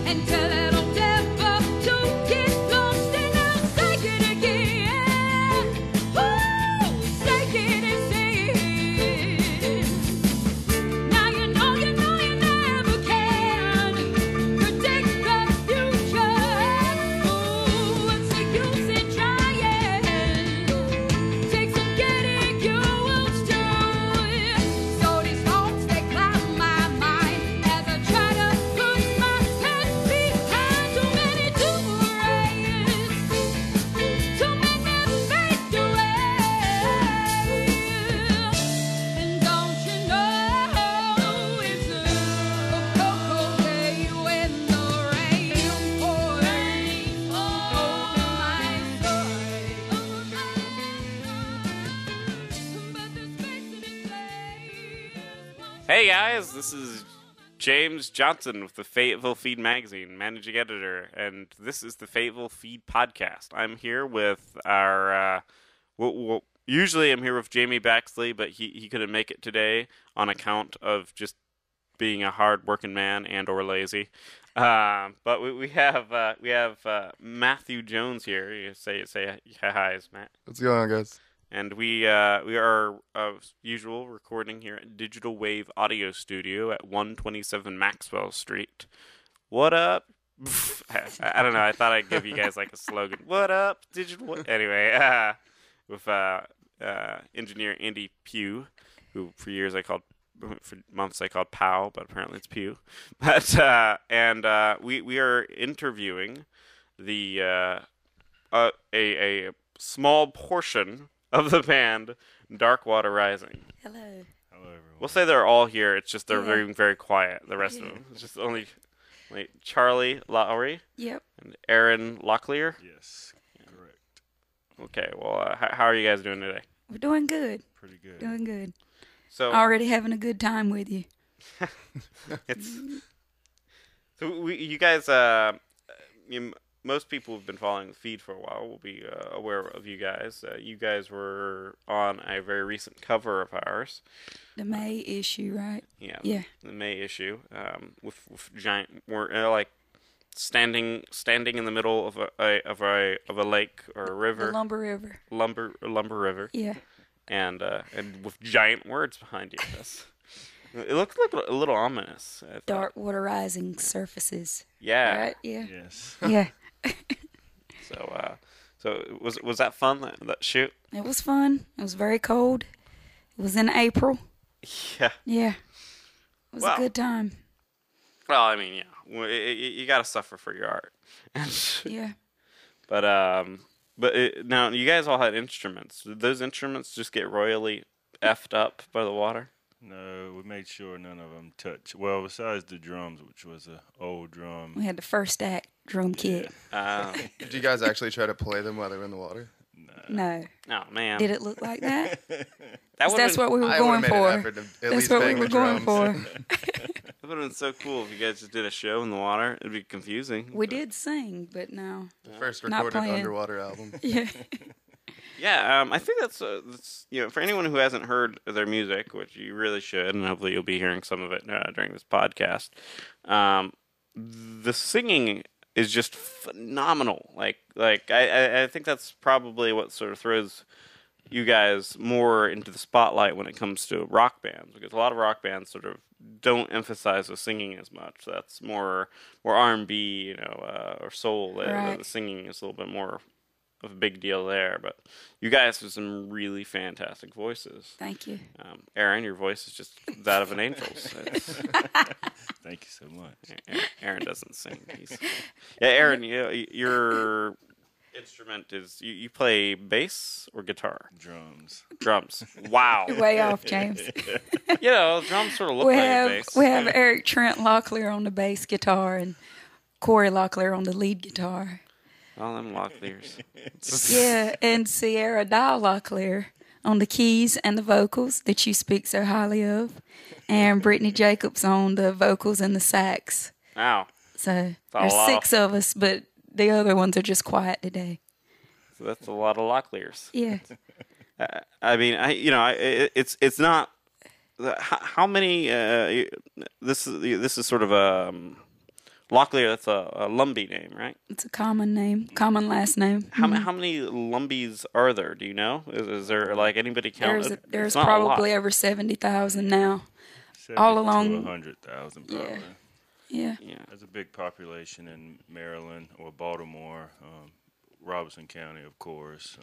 and tell that old devil to get lost and I'll say it again. Woo, say it and say it. Now you know you never can predict the future. Oh, what's the use in trying? Take some getting used to. So these thoughts they cloud my mind as I try to put my head behind too many doors to make them fade away. And don't you know it's a cold day when the rain pours over my soul. But the space in its place. Hey guys, this is James Johnson with the Fayetteville Feed Magazine, managing editor, and this is the Fayetteville Feed Podcast. I'm here with our, usually I'm here with Jamie Baxley, but he couldn't make it today on account of just being a hard-working man and or lazy. But we have Matthew Jones here. You say hi, Matt. What's going on, guys? And we are, as usual, recording here at Digital Wave Audio Studio at 127 Maxwell Street. What up? I don't know. I thought I'd give you guys like a slogan. What up, Digital Wave? Anyway, with engineer Andy Pugh, who for months I called Pow, but apparently it's Pugh. But we are interviewing the a small portion of the band Darkwater Rising. Hello. Hello, everyone. We'll say they're all here. It's just they're Yeah. very, very quiet. The rest of them. It's just only Charlie Lowry Yep. and Aaron Locklear. Yes, correct. Okay, well, how are you guys doing today? We're doing good. Pretty good. Doing good. So Already having a good time with you. it's you guys. Most people who've been following the feed for a while will be aware of you guys. You guys were on a very recent cover of ours. The May issue, right? Yeah. Yeah. The May issue. With giant, we're like standing in the middle of a lake or a river. The Lumber River. Lumber River. Yeah. And with giant words behind you. It looks like a little ominous. I thought. Dark water rising surfaces. Yeah. Right? Yeah. Yes. Yeah. So was that fun, that shoot? It was fun. It was very cold. It was in April. Yeah. Yeah. It was Wow. a good time. Well, I mean, yeah, you got to suffer for your art. Yeah. But now you guys all had instruments. Did those instruments just get royally effed up by the water? No, we made sure none of them touch. Well, besides the drums, which was an old drum. We had the first act drum kit. Did you guys actually try to play them while they were in the water? No. Oh man, Did it look like that? would've That's what we were I going would've made for. an effort to at That's least what we bang were the going drums. for. It would have been so cool if you guys just did a show in the water. It'd be confusing. We did sing, but no. The first Not recorded playing. underwater album. Yeah. Yeah, I think that's for anyone who hasn't heard their music, which you really should, and hopefully you'll be hearing some of it during this podcast. The singing is just phenomenal. Like I think that's probably what sort of throws you guys more into the spotlight when it comes to rock bands, because a lot of rock bands sort of don't emphasize the singing as much. That's more R&B, or soul. Right. The singing is a little bit more of a big deal there, but you guys have some really fantastic voices. Thank you. Aaron, your voice is just that of an angel's. Thank you so much. Aaron doesn't sing. Aaron, your instrument is you play bass or guitar? Drums. Wow. You're way off, James. Drums sort of look we like have bass. we have Eric Trent Locklear on the bass guitar and Corey Locklear on the lead guitar. All them Locklears. Yeah, and Sierra Dial Locklear on the keys and the vocals that you speak so highly of, and Brittany Jacobs on the vocals and the sax. Wow. So a there's lot. 6 of us, but the other ones are just quiet today. So that's a lot of Locklears. Yeah. I mean, it's not. How many? This is sort of Locklear, that's a Lumbee name, right? It's a common name, common last name. How many Lumbees are there? Do you know? Is there like anybody count? There's It's not a lot. probably over 70,000 now. 70 All to along- 100,000 probably. Yeah. Yeah. Yeah. There's a big population in Maryland or Baltimore, Robeson County, of course.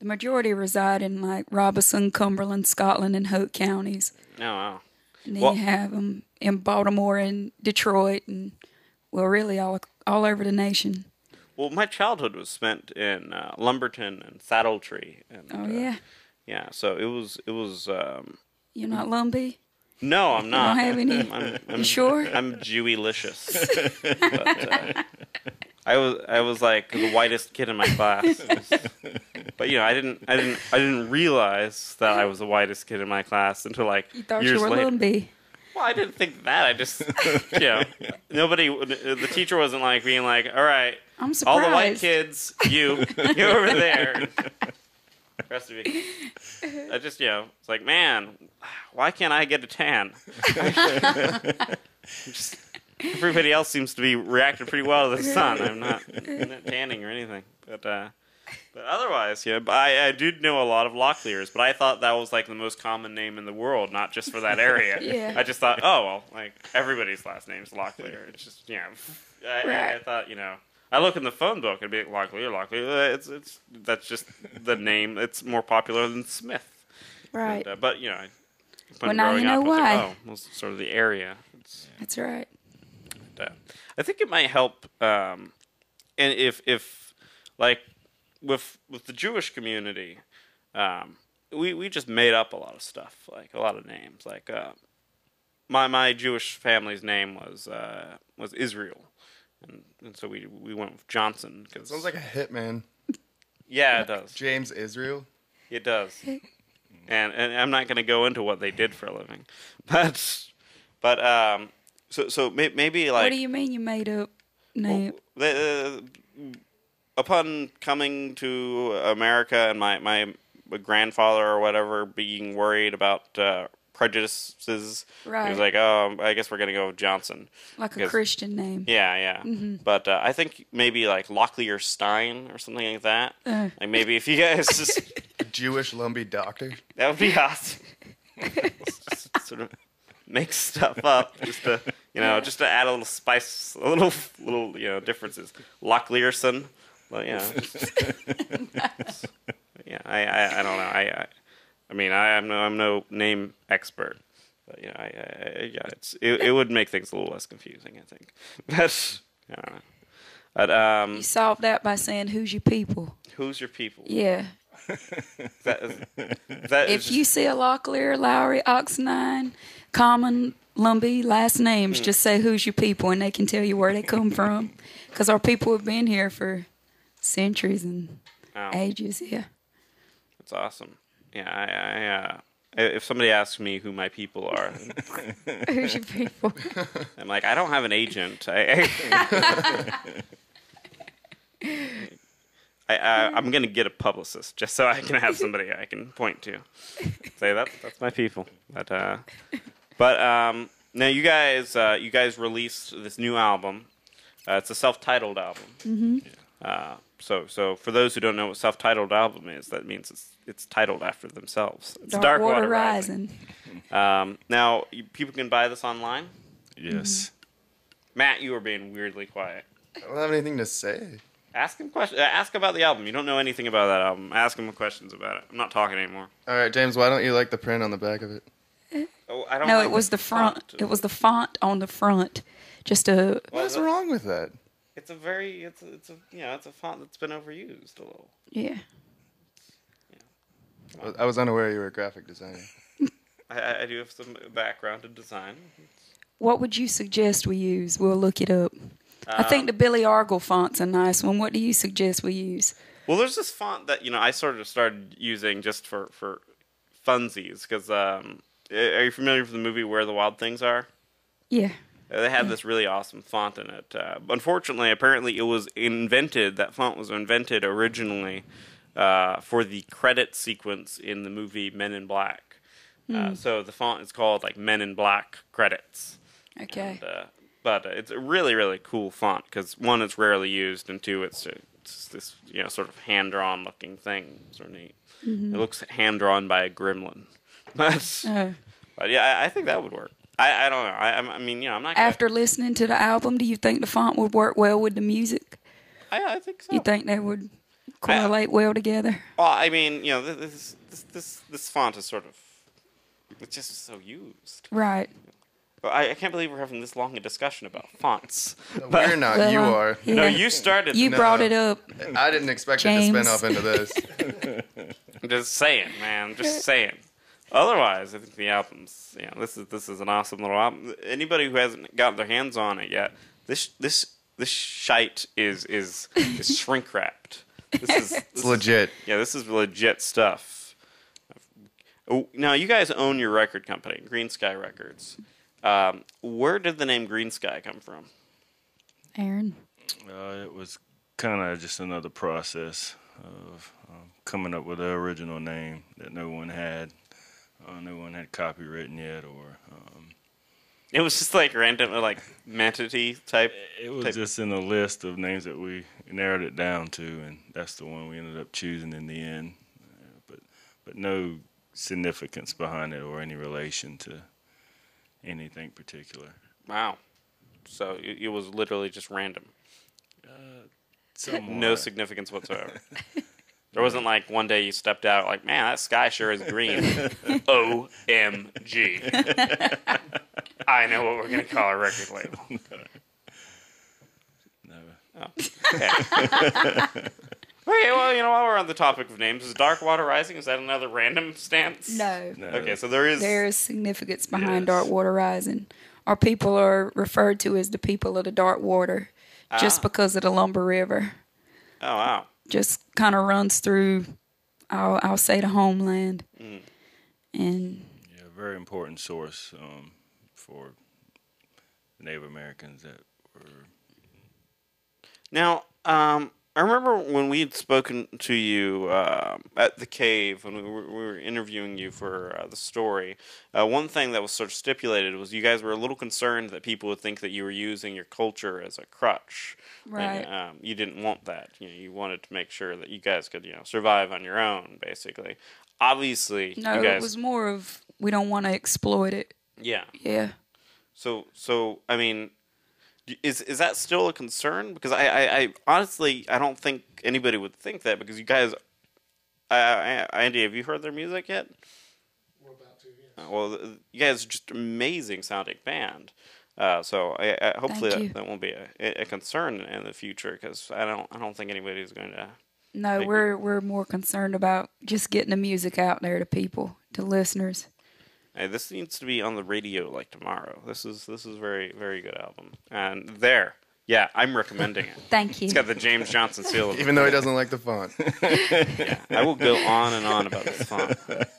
The majority reside in like Robeson, Cumberland, Scotland, and Hoke counties. Oh, wow. And then Well- you have them in Baltimore and Detroit, and well, really all over the nation. Well, my childhood was spent in Lumberton and Saddletree. And, Oh yeah, yeah. So it was. you're not Lumbee. No, I'm not. Don't have any. I'm You sure? I'm Jewy-licious. But, I was like the whitest kid in my class. But I didn't realize that I was the whitest kid in my class until like You thought years you were later. Lumbee. Well, I didn't think that. I just nobody. The teacher wasn't like being like, all right, I'm all surprised. the white kids, you over there. The rest of you. I just, it's like, man, why can't I get a tan? Everybody else seems to be reacting pretty well to the sun. I'm not tanning or anything. But otherwise, I do know a lot of Locklears, but I thought that was like the most common name in the world, not just for that area. Yeah. I just thought, oh, well, like everybody's last name's Locklear. It's just, I Right. thought, I look in the phone book and be like, Locklear. That's just the name. It's more popular than Smith. Right. But Well, now growing you know up, I was like, why. oh, well, it's sort of the area. That's right. I think it might help, and if like with the Jewish community, we just made up a lot of stuff, like a lot of names. Like my Jewish family's name was Israel, and so we went with Johnson. Cause, Sounds like a hitman. yeah, it does. James Israel. It does. And I'm not going to go into what they did for a living, but so maybe like What do you mean you made up name? Upon coming to America and my grandfather or whatever being worried about prejudices, he Right. was like, oh, I guess we're going to go with Johnson. Like a because- Christian name. Yeah. But I think maybe like Locklear Stein or something like that. Like maybe if you guys just, A Jewish Lumbee doctor. that would be awesome. Just sort of make stuff up just to add a little spice, a little differences. Locklearson. Well, I don't know. I mean, I'm no name expert, but it would make things a little less confusing, I think. But I don't know. But You solved that by saying, "Who's your people?" who's your people? Yeah. That If you see a Locklear, Lowry, Oxnine, Common, Lumbee, last names, just say, "Who's your people?" and they can tell you where they come from. Because our people have been here for centuries and ages, yeah. That's awesome. Yeah, if somebody asks me who my people are, Who's your people? I'm like, I don't have an agent. I'm gonna get a publicist just so I can have somebody I can point to. Say that's my people. But now you guys released this new album. It's a self-titled album. Mm-hmm. So for those who don't know what self-titled album is, that means it's titled after themselves. It's Darkwater Rising. Now people can buy this online. Yes. Matt, you are being weirdly quiet. I don't have anything to say. Ask him questions. Ask about the album. You don't know anything about that album. Ask him questions about it. I'm not talking anymore. All right, James, why don't you like the print on the back of it? Oh, I don't. No, like it was the front. It was the font on the front. Just a What's wrong with that? It's a font that's been overused a little. yeah. I was unaware you were a graphic designer. I do have some background in design. What would you suggest we use? We'll look it up. I think the Billy Argle font's a nice one. What do you suggest we use? Well, there's this font that I sort of started using just for funsies because are you familiar with the movie Where the Wild Things Are? Yeah. They had this really awesome font in it. Unfortunately, apparently, that font was invented originally for the credit sequence in the movie Men in Black. So the font is called like Men in Black Credits. Okay. And, But it's a really, really cool font because one, it's rarely used, and two, it's this sort of hand drawn looking thing. It's sort of neat. It looks hand drawn by a gremlin. But yeah, I think that would work. I don't know. I mean, I'm not. After listening to the album, do you think the font would work well with the music? I think so. You think they would correlate well together? Well, I mean, this font is sort of, it's just so used. Right. Well, I can't believe we're having this long a discussion about fonts. We're not. You are. Yeah. No, you started. You brought it up. I didn't expect James. it to spin off into this. I'm just saying, man. Just saying. Otherwise, I think the album's, this is an awesome little album. Anybody who hasn't gotten their hands on it yet, this shite is shrink wrapped. It's legit. Yeah, this is legit stuff. Oh, now you guys own your record company, Green Sky Records. Where did the name Green Sky come from? Aaron? It was kind of just another process of coming up with an original name that no one had. No one had copywritten yet, or It was just like random, like Mantity type. it was just in a list of names that we narrowed it down to, and that's the one we ended up choosing in the end. But no significance behind it or any relation to anything particular. Wow. So it was literally just random. Somewhat. No significance whatsoever. There wasn't like one day you stepped out like, man, that sky sure is green. OMG. I know what we're going to call our record label. No. Oh, okay. Okay, well, while we're on the topic of names, is Darkwater Rising, is that another random stance? No. Okay, so there is... There is significance behind Yes. Darkwater Rising. Our people are referred to as the people of the dark water just because of the Lumber River. Oh, wow. Just kind of runs through, I'll say, the homeland. And Yeah, a very important source for Native Americans that were. Now, I remember when we had spoken to you at the cave when we were interviewing you for the story. One thing that was sort of stipulated was you guys were a little concerned that people would think that you were using your culture as a crutch. Right. And, you didn't want that. You wanted to make sure that you guys could, survive on your own, basically. Obviously, no, you guys. it was more of we don't want to exploit it. Yeah. Yeah. So I mean. Is that still a concern? Because I honestly I don't think anybody would think that because you guys, Andy, have you heard their music yet? We're about to, yes. Well, you guys are just amazing sounding band. So I hopefully Thank you. that won't be a concern in the future because I don't think anybody's going to. No, Thank we're more concerned about just getting the music out there to people, to listeners. Hey, this needs to be on the radio like tomorrow. This is a very, very good album. And yeah, I'm recommending it. Thank you. It's got the James Johnson seal of Even though he doesn't like the font. Yeah, I will go on and on about this font.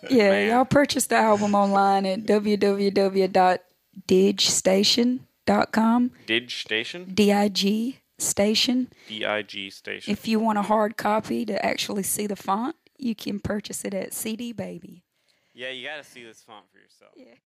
Yeah, Man. y'all purchase the album online at www.digstation.com. Dig Station? DIG Station. DIG Station. If you want a hard copy to actually see the font, you can purchase it at CD Baby. Yeah, you got to see this font for yourself. Yeah.